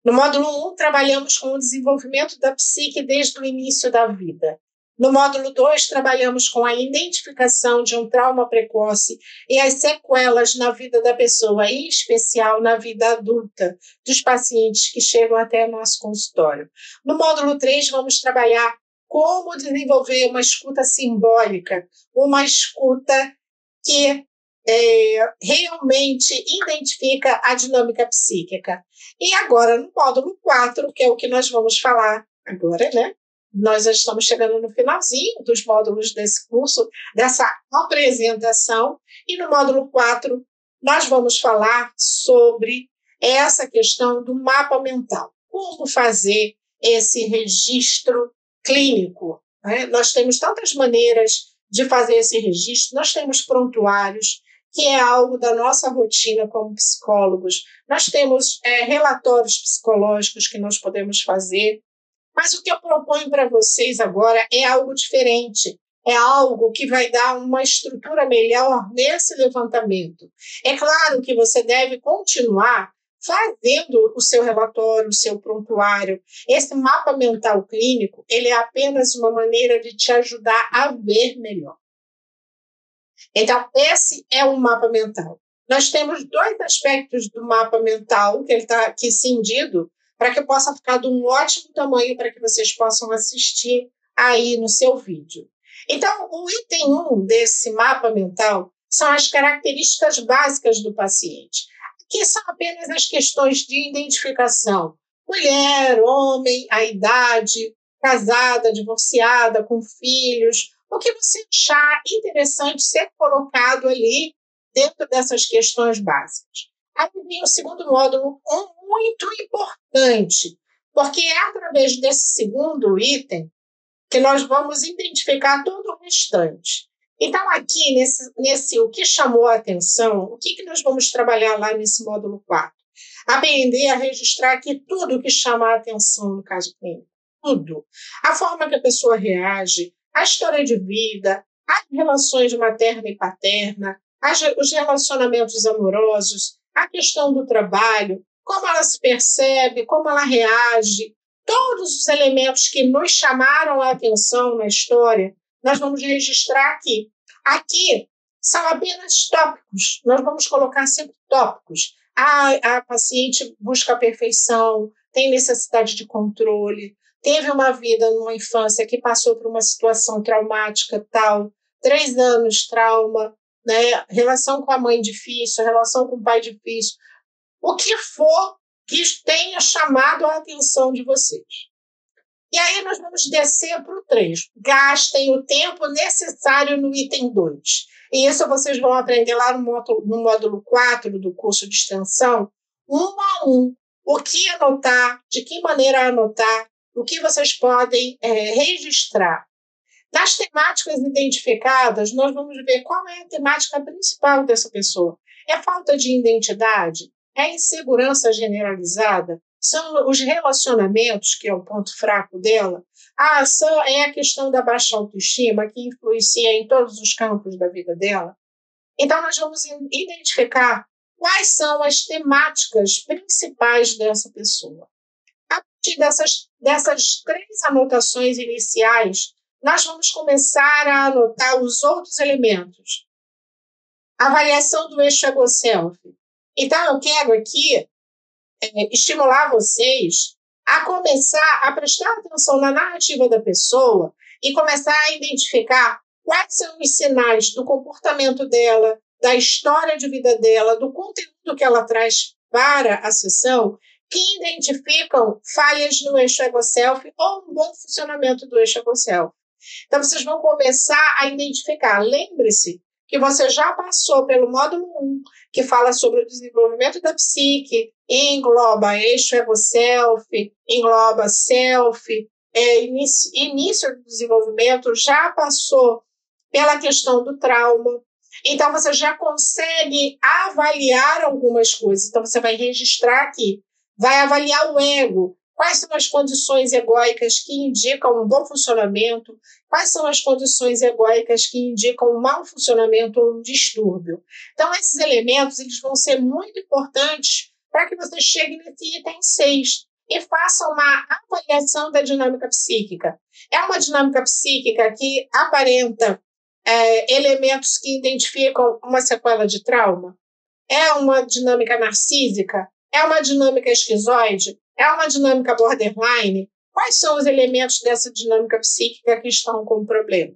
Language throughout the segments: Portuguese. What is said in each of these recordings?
No módulo 1, trabalhamos com o desenvolvimento da psique desde o início da vida. No módulo 2, trabalhamos com a identificação de um trauma precoce e as sequelas na vida da pessoa, em especial na vida adulta, dos pacientes que chegam até nosso consultório. No módulo 3, vamos trabalhar como desenvolver uma escuta simbólica, uma escuta que realmente identifica a dinâmica psíquica. E agora, no módulo 4, que é o que nós vamos falar agora, né? Nós já estamos chegando no finalzinho dos módulos desse curso, dessa apresentação, e no módulo 4 nós vamos falar sobre essa questão do mapa mental. Como fazer esse registro clínico, né? Nós temos tantas maneiras de fazer esse registro, nós temos prontuários, que é algo da nossa rotina como psicólogos. Nós temos relatórios psicológicos que nós podemos fazer, mas o que eu proponho para vocês agora é algo diferente, é algo que vai dar uma estrutura melhor nesse levantamento. É claro que você deve continuar fazendo o seu relatório, o seu prontuário. Esse mapa mental clínico, ele é apenas uma maneira de te ajudar a ver melhor. Então, esse é o mapa mental. Nós temos dois aspectos do mapa mental, que ele está aqui cindido, para que possa ficar de um ótimo tamanho para que vocês possam assistir aí no seu vídeo. Então, o item 1 desse mapa mental são as características básicas do paciente. Aqui são apenas as questões de identificação. Mulher, homem, a idade, casada, divorciada, com filhos. O que você achar interessante ser colocado ali dentro dessas questões básicas. Aí vem o segundo módulo, muito importante, porque é através desse segundo item que nós vamos identificar todo o restante. Então, aqui, nesse o que chamou a atenção, o que nós vamos trabalhar lá nesse módulo 4? Aprender a registrar aqui tudo o que chama a atenção no caso clínico. Tudo. A forma que a pessoa reage, a história de vida, as relações materna e paterna, os relacionamentos amorosos, a questão do trabalho, como ela se percebe, como ela reage, todos os elementos que nos chamaram a atenção na história, nós vamos registrar aqui. Aqui são apenas tópicos, nós vamos colocar sempre tópicos. A paciente busca a perfeição, tem necessidade de controle, teve uma vida numa infância que passou por uma situação traumática tal, 3 anos trauma, né? Relação com a mãe difícil, relação com o pai difícil, o que for que tenha chamado a atenção de vocês. E aí nós vamos descer para o 3. Gastem o tempo necessário no item 2. E isso vocês vão aprender lá no módulo 4 do curso de extensão, 1 a 1. O que anotar, de que maneira anotar, o que vocês podem registrar. Das temáticas identificadas, nós vamos ver qual é a temática principal dessa pessoa. É falta de identidade? É insegurança generalizada? São os relacionamentos, que é o ponto fraco dela? É a questão da baixa autoestima, que influencia em todos os campos da vida dela? Então, nós vamos identificar quais são as temáticas principais dessa pessoa. A partir dessas 3 anotações iniciais, nós vamos começar a anotar os outros elementos. Avaliação do eixo ego-self. Então, eu quero aqui estimular vocês a começar a prestar atenção na narrativa da pessoa e começar a identificar quais são os sinais do comportamento dela, da história de vida dela, do conteúdo que ela traz para a sessão, que identificam falhas no eixo ego-self ou um bom funcionamento do eixo ego-self. Então, vocês vão começar a identificar. Lembre-se que você já passou pelo módulo 1, que fala sobre o desenvolvimento da psique, e engloba eixo ego-self, engloba self, início do desenvolvimento, já passou pela questão do trauma. Então, você já consegue avaliar algumas coisas. Então, você vai registrar aqui. Vai avaliar o ego. Quais são as condições egóicas que indicam um bom funcionamento? Quais são as condições egóicas que indicam um mau funcionamento ou um distúrbio? Então, esses elementos eles vão ser muito importantes para que você chegue nesse item 6, e faça uma avaliação da dinâmica psíquica. É uma dinâmica psíquica que aparenta elementos que identificam uma sequela de trauma? É uma dinâmica narcísica? É uma dinâmica esquizoide? É uma dinâmica borderline? Quais são os elementos dessa dinâmica psíquica que estão com o problema?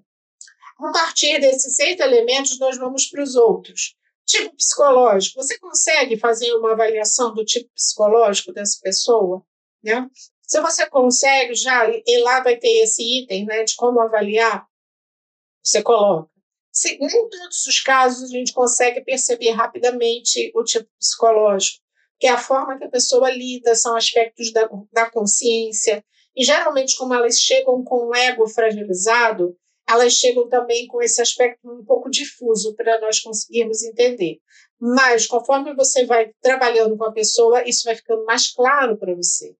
A partir desses 6 elementos, nós vamos para os outros. Tipo psicológico. Você consegue fazer uma avaliação do tipo psicológico dessa pessoa? Né? Se você consegue, e lá vai ter esse item, né, de como avaliar, você coloca. Nem todos os casos a gente consegue perceber rapidamente o tipo psicológico, que é a forma que a pessoa lida, são aspectos da consciência, e geralmente, como elas chegam com o ego fragilizado, elas chegam também com esse aspecto um pouco difuso para nós conseguirmos entender. Mas, conforme você vai trabalhando com a pessoa, isso vai ficando mais claro para você.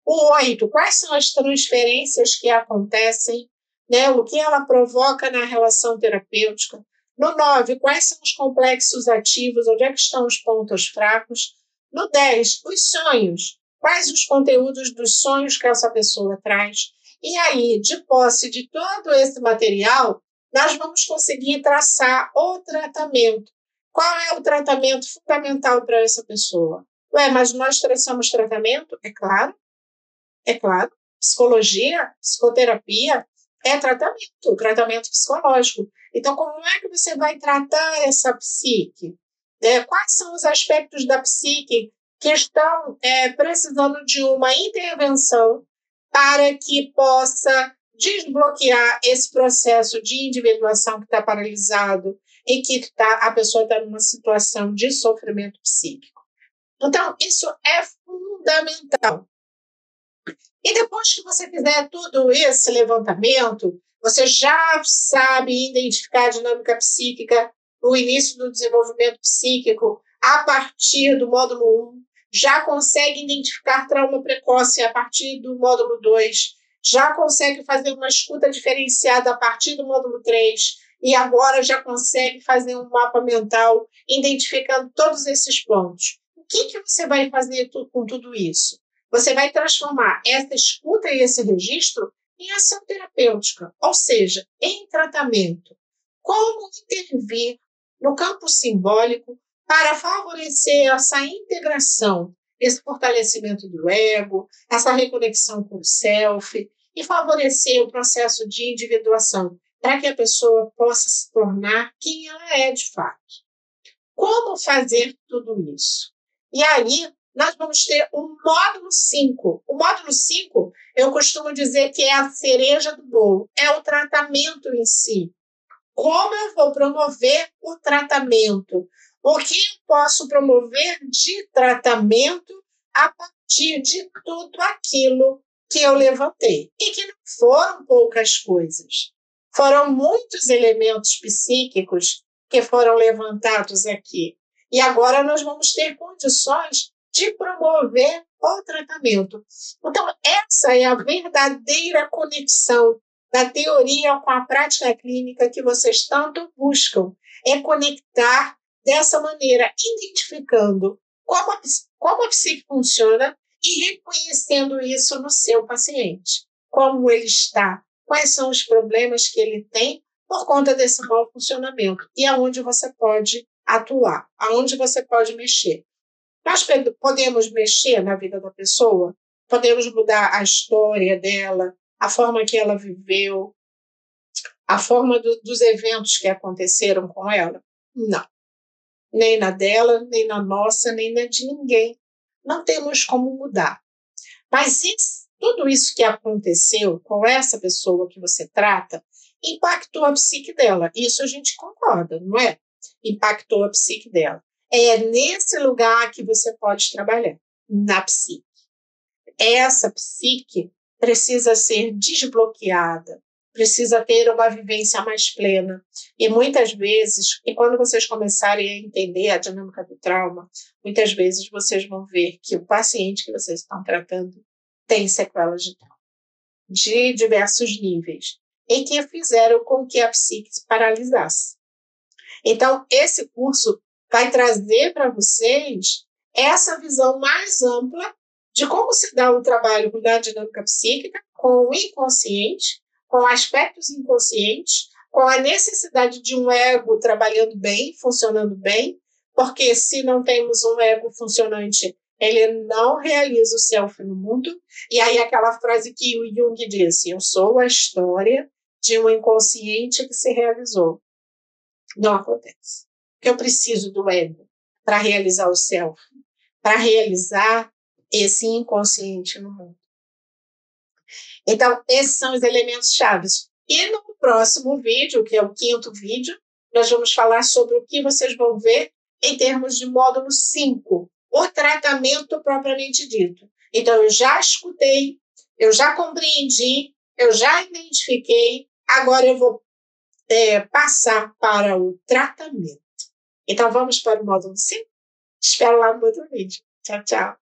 O 8, quais são as transferências que acontecem, né? O que ela provoca na relação terapêutica? No 9, quais são os complexos ativos, onde é que estão os pontos fracos? No 10, os sonhos, quais os conteúdos dos sonhos que essa pessoa traz? E aí, de posse de todo esse material, nós vamos conseguir traçar o tratamento. Qual é o tratamento fundamental para essa pessoa? Mas nós traçamos tratamento? É claro. Psicologia, psicoterapia é tratamento psicológico. Então, como é que você vai tratar essa psique? Quais são os aspectos da psique que estão precisando de uma intervenção para que possa desbloquear esse processo de individuação que está paralisado e que a pessoa está numa situação de sofrimento psíquico? Então, isso é fundamental. E depois que você fizer todo esse levantamento, você já sabe identificar a dinâmica psíquica, o início do desenvolvimento psíquico a partir do módulo 1, já consegue identificar trauma precoce a partir do módulo 2, já consegue fazer uma escuta diferenciada a partir do módulo 3, e agora já consegue fazer um mapa mental identificando todos esses pontos. O que você vai fazer com tudo isso? Você vai transformar essa escuta e esse registro em ação terapêutica, ou seja, em tratamento. Como intervir no campo simbólico para favorecer essa integração, esse fortalecimento do ego, essa reconexão com o self e favorecer o processo de individuação para que a pessoa possa se tornar quem ela é de fato. Como fazer tudo isso? E aí, nós vamos ter o módulo 5. O módulo 5, eu costumo dizer que é a cereja do bolo, é o tratamento em si. Como eu vou promover o tratamento? O que eu posso promover de tratamento a partir de tudo aquilo que eu levantei? E que não foram poucas coisas. Foram muitos elementos psíquicos que foram levantados aqui. E agora nós vamos ter condições de promover o tratamento. Então, essa é a verdadeira conexão da teoria com a prática clínica que vocês tanto buscam. É conectar dessa maneira, identificando como a psique funciona e reconhecendo isso no seu paciente. Como ele está, quais são os problemas que ele tem por conta desse mau funcionamento e aonde você pode atuar, aonde você pode mexer. Nós podemos mexer na vida da pessoa, podemos mudar a história dela, a forma que ela viveu, a forma dos eventos que aconteceram com ela? Não. Nem na dela, nem na nossa, nem na de ninguém. Não temos como mudar. Mas tudo isso que aconteceu com essa pessoa que você trata impactou a psique dela. Isso a gente concorda, não é? Impactou a psique dela. É nesse lugar que você pode trabalhar, na psique. Essa psique precisa ser desbloqueada, precisa ter uma vivência mais plena. E muitas vezes, e quando vocês começarem a entender a dinâmica do trauma, muitas vezes vocês vão ver que o paciente que vocês estão tratando tem sequelas de trauma, de diversos níveis, e que fizeram com que a psique se paralisasse. Então, esse curso vai trazer para vocês essa visão mais ampla de como se dá o trabalho da dinâmica psíquica com o inconsciente, com aspectos inconscientes, com a necessidade de um ego trabalhando bem, funcionando bem, porque se não temos um ego funcionante, ele não realiza o self no mundo. E aí aquela frase que o Jung disse, eu sou a história de um inconsciente que se realizou. Não acontece. Porque eu preciso do ego para realizar o self, para realizar esse inconsciente no mundo. Então, esses são os elementos chaves. E no próximo vídeo, que é o 5º vídeo, nós vamos falar sobre o que vocês vão ver em termos de módulo 5, o tratamento propriamente dito. Então, eu já escutei, eu já compreendi, eu já identifiquei, agora eu vou passar para o tratamento. Então, vamos para o módulo 5? Espero lá no outro vídeo. Tchau, tchau.